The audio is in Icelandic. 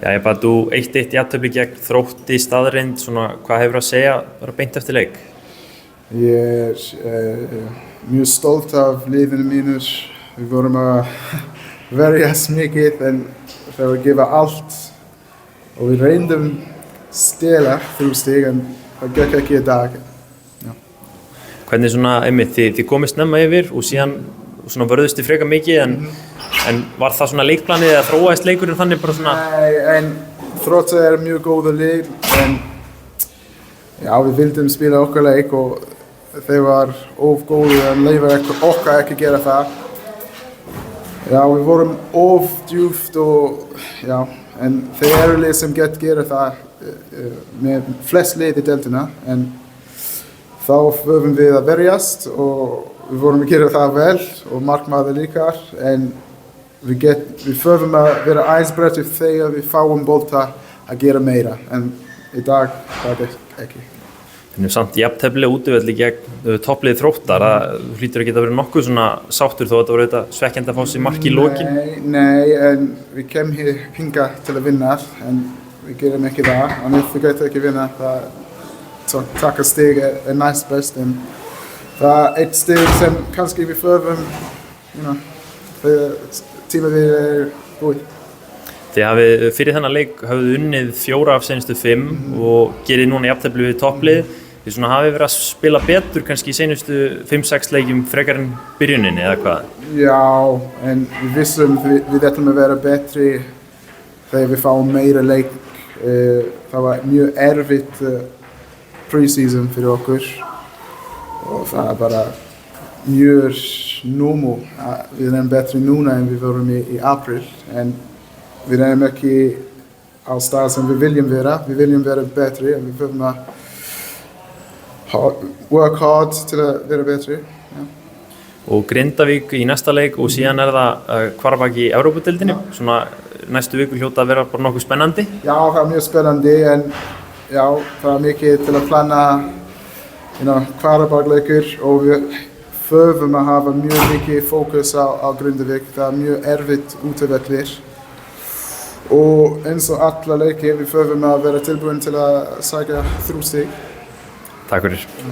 Jæja, Badu, 1-1 jafntefli gegn Þrótti staðreynd, svona hvað hefur að segja bara beint eftir leik? Ég mjög stolt af liðinu mínur. Við vorum að verjast mikið en það var að gefa allt og við reyndum stela 3 stig en það gekk ekki í dag. Já. Hvernig svona, einmitt, þið komist snemma yfir og síðan svona vörðust þið frekar mikið en var það svona leikplanið eða þróaðist leikurinn þannig bara svona? Nei, en Þróttur mjög góður lið en já, við vildum spila okkar leik og þeir var of góður en leyfa okkar ekki gera það. Já, við vorum of djúpt og já, en þeir eru lið sem gera það með flest lið í deildina en þá förum við að verjast og við vorum að gera það vel og markmaður líka en við förum að vera æsbrettir þegar við fáum bolta að gera meira en í dag það ekki. Þannig samt jafntefli útivelli gegn topplið Þróttar, þú hlýtur að geta verið nokkuð svona sáttur þó að þetta voru þetta svekkjandi að fá sér mark í lokin? Nei, en við kemum hingað til að vinna en við gerum ekki það og ef við getum ekki vinna það taka stig næst best en það eitt stig sem kannski við förum tíma við búið. Þið hafið fyrir þennan leik hafið unnið 4 af seinustu 5 og gerið núna jafntefli við topplið. Þið svona hafið verið að spila betur kannski í seinustu 5-6 leikjum frekar en byrjuninni eða hvað? Já, en við vissum við ætlum að vera betri þegar við fáum meira leik. Það var mjög erfitt pre-season fyrir okkur og það er bara mjög númu. Við erum betri núna en við vorum í april en við erum ekki á stað sem við viljum vera betri og við förum að work hard til að vera betri. Ja. Og Grindavík í næsta leik og síðan það Hvarfak í Evrópudeildinni, svona næstu viku hljóta að vera bara nokkuð spennandi? Já, það mjög spennandi en já, það mikið til að plana Hvarfak leikur og við förum að hafa mjög mikið fókus á Grindavík, það mjög erfitt útivellir. Og eins og alla leiki við förum að vera tilbúin til að sækja 3 stig. Takk fyrir.